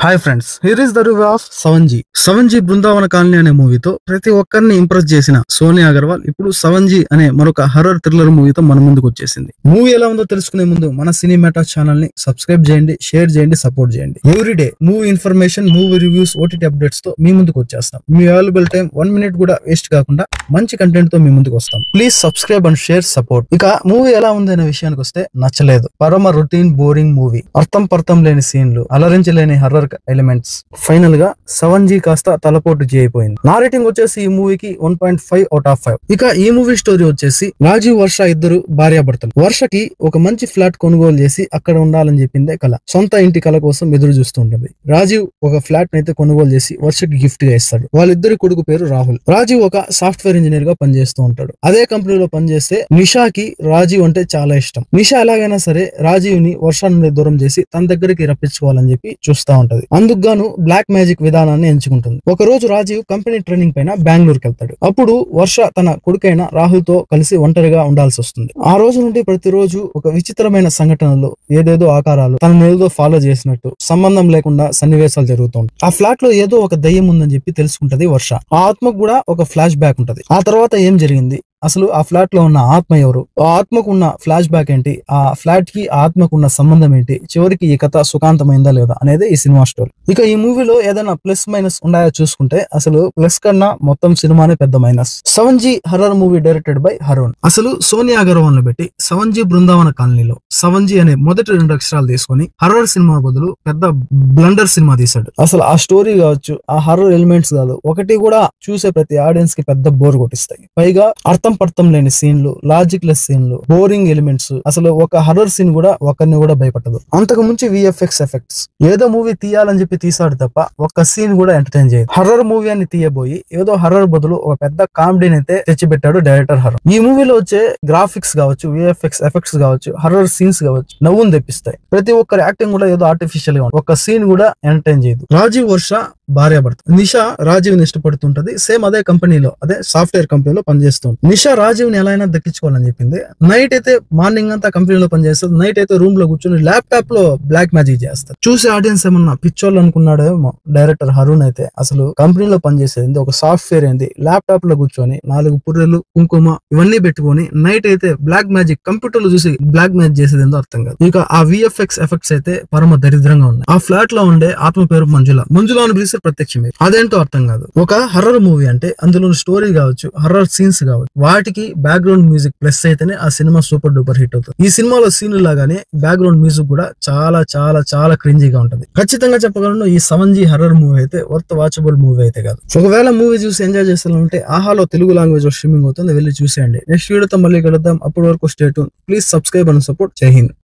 Hi friends, here is the review of 7G. 7G Brindavana colony అనే మూవీతో ప్రతి ఒక్కరిని ఇంప్రెస్ చేసిన సోనియా అగర్వాల్ ఇప్పుడు 7G అనే మరొక హర్రర్ థ్రిల్లర్ మూవీతో మన ముందుకు వచ్చేసింది. మూవీ ఎలా ఉందో తెలుసుకునే ముందు మన సినిమాటా ఛానల్ ని సబ్స్క్రైబ్ చేయండి, షేర్ చేయండి, సపోర్ట్ చేయండి. Everyday movie information, movie reviews, OTT updates తో మీ ముందుకు వచ్చేస్తాం. మీ అవైలబుల్ టైం 1 minute కూడా వేస్ట్ కాకుండా మంచి కంటెంట్ తో మీ ముందుకు వస్తాం. Please subscribe and share, support. ఇక మూవీ ఎలా ఉంది అనే విషయానికి వస్తే నచ్చలేదు. పరమ రొటీన్ బోరింగ్ మూవీ. అర్థం లేని సీన్లు, అలరించలేని హర్రర్ ఎలిమెంట్స్. ఫైనల్ గా 7G కాస్త తలపోటు G అయిపోయింది. నా రేటింగ్ వచ్చేసి ఈ మూవీకి 1.5 out of 5. ఇక ఈ మూవీ స్టోరీ వచ్చేసి రాజీవ్, వర్ష ఇద్దరు భార్యాభర్తలు. వర్షకి ఒక మంచి ఫ్లాట్ కొనుగోలు చేసి అక్కడ ఉండాలని చెప్పిందే కళ. సొంత ఇంటి కళ కోసం ఎదురు చూస్తూ ఉంటుంది. రాజీవ్ ఒక ఫ్లాట్ నైతే కొనుగోలు చేసి వర్షకి గిఫ్ట్ గా ఇస్తాడు. వాళ్ళిద్దరి కొడుకు పేరు రాహుల్. రాజీవ్ ఒక సాఫ్ట్వేర్ ఇంజనీర్ గా పనిచేస్తూ ఉంటాడు. అదే కంపెనీలో పనిచేస్తే నిషాకి రాజీవ్ అంటే చాలా ఇష్టం. నిషా ఎలాగైనా సరే రాజీవ్ ని వర్ష నుండి దూరం చేసి తన దగ్గరికి రప్పించుకోవాలని చెప్పి చూస్తా ఉంటది. అందుకు గాను బ్లాక్ మ్యాజిక్ విధానాన్ని ఎంచుకుంటుంది. ఒక రోజు రాజీవ్ కంపెనీ ట్రైనింగ్ పైన బెంగళూరుకి వెళ్తాడు. అప్పుడు వర్ష తన కొడుకైన రాహుల్ తో కలిసి ఒంటరిగా ఉండాల్సి వస్తుంది. ఆ రోజు నుండి ప్రతిరోజు ఒక విచిత్రమైన సంఘటనలు, ఏదేదో ఆకారాలు తనను ఏదో ఫాలో చేసినట్టు సంబంధం లేకుండా సన్నివేశాలు జరుగుతూ ఉంటాయి. ఆ ఫ్లాట్ లో ఏదో ఒక దయ్యం ఉందని చెప్పి తెలుసుకుంటది వర్ష. ఆ ఆత్మకు కూడా ఒక ఫ్లాష్ బ్యాక్ ఉంటది. ఆ తర్వాత ఏం జరిగింది, అసలు ఆ ఫ్లాట్ లో ఉన్న ఆత్మ ఎవరు, ఆ ఆత్మకు ఉన్న ఫ్లాష్ బ్యాక్ ఏంటి, ఆ ఫ్లాట్ కి ఆత్మకు ఉన్న సంబంధం ఏంటి, చివరికి ఈ కథ సుఖాంతమైందా లేదా అనేది ఈ సినిమా స్టోరీ. ఇక ఈ మూవీలో ఏదైనా ప్లస్ మైనస్ ఉన్నాయో చూసుకుంటే అసలు ప్లస్ కన్నా మొత్తం సినిమానే పెద్ద minus. 7G horror movie directed by Hurun. అసలు సోనియా అగర్వాల్ ను పెట్టి 7G బృందావన కాలనీలో 7G అనే మొదటి 2 అక్షరాలు తీసుకొని హర్రర్ సినిమా బదులు పెద్ద బ్లండర్ సినిమా తీశాడు. అసలు ఆ స్టోరీ కావచ్చు, ఆ హర్రర్ ఎలిమెంట్స్ కాదు, ఒకటి కూడా చూసే ప్రతి ఆడియన్స్ కి పెద్ద బోర్ కొట్టిస్తాయి. పైగా అర్థం లేని సీన్లు, లాజిక్ లెస్ సీన్లు, బోరింగ్ ఎలిమెంట్స్. అసలు ఒక హర్రర్ సీన్ కూడా ఒకరిని కూడా భయపడదు. అంతకు మించి VFX ఎఫెక్ట్స్. ఏదో మూవీ తీయాలని చెప్పి తీసాడు తప్ప ఒక్క సీన్ కూడా ఎంటర్టైన్ చేయదు. హర్రర్ మూవీ అని తీయబోయి ఏదో హర్రర్ బదులు ఒక పెద్ద కామెడీని అయితే తెచ్చిపెట్టాడు డైరెక్టర్ హరుణ్. ఈ మూవీలో వచ్చే గ్రాఫిక్స్ కావచ్చు, VFX ఎఫెక్ట్స్ కావచ్చు, హర్రర్ సీన్స్ కావచ్చు నవ్వును తెప్పిస్తాయి. ప్రతి ఒక్కరి యాక్టింగ్ కూడా ఏదో ఆర్టిఫిషియల్ గా ఉంది. ఒక సీన్ కూడా ఎంటర్టైన్ చేయదు. రాజీవ్, వర్ష భార్యాభర్త. నిషా రాజీవ్ ని ఇష్టపడుతుంటది. సేమ్ అదే కంపెనీలో, అదే సాఫ్ట్వేర్ కంపెనీలో పనిచేస్తుంది. నిషా రాజీవ్ ని ఎలా అయినా దక్కించుకోవాలని చెప్పింది. నైట్ అయితే మార్నింగ్ అంతా కంపెనీలో పనిచేస్తుంది. నైట్ అయితే రూమ్ లో కూర్చొని ల్యాప్టాప్ లో బ్లాక్ మ్యాజిక్ చేస్తారు. చూసే ఆడియన్స్ ఏమన్నా పిచ్చోళ్ళు అనుకున్నాడేమో డైరెక్టర్ హరుణ్. అయితే అసలు కంపెనీలో పనిచేసేది ఒక సాఫ్ట్వేర్ ఏంది, ల్యాప్టాప్ లో కూర్చొని 4 పుర్రెలు, కుంకుమ ఇవన్నీ పెట్టుకొని నైట్ అయితే బ్లాక్ మ్యాజిక్ కంప్యూటర్ లో చూసి బ్లాక్ మ్యాజిక్ చేసేది ఏందో అర్థం కాదు. ఇక ఆ VFX ఎఫెక్ట్స్ అయితే పరమ దరిద్రంగా ఉన్నాయి. ఆ ఫ్లాట్ లో ఉండే ఆత్మ పేరు మంజుల అని ప్రత్యక్షమే. అదేంటో అర్థం కాదు. ఒక హర్రర్ మూవీ అంటే అందులో స్టోరీ కావచ్చు, హర్రర్ సీన్స్ కావచ్చు, వాటికి బ్యాక్గ్రౌండ్ మ్యూజిక్ ప్లస్ అయితేనే ఆ సినిమా సూపర్ డూపర్ హిట్ అవుతుంది. ఈ సినిమాలో సీన్లు లాగానే బ్యాక్గ్రౌండ్ మ్యూజిక్ కూడా చాలా చాలా చాలా క్రింజీగా ఉంటది. ఖచ్చితంగా చెప్పగలను, ఈ 7G హర్రర్ మూవీ అయితే వర్త్ వాచబుల్ మూవీ అయితే కాదు. ఒకవేళ మూవీ చూసి ఎంజాయ్ చేస్తానంటే ఆహాలో తెలుగు లాంగ్వేజ్ స్ట్రీమింగ్ అవుతుంది, వెళ్ళి చూసేయండి. నెక్స్ట్ వీడియోతో మళ్ళీ కలుద్దాం. అప్పటి వరకు stay tune. Please subscribe and support. జై హింద్.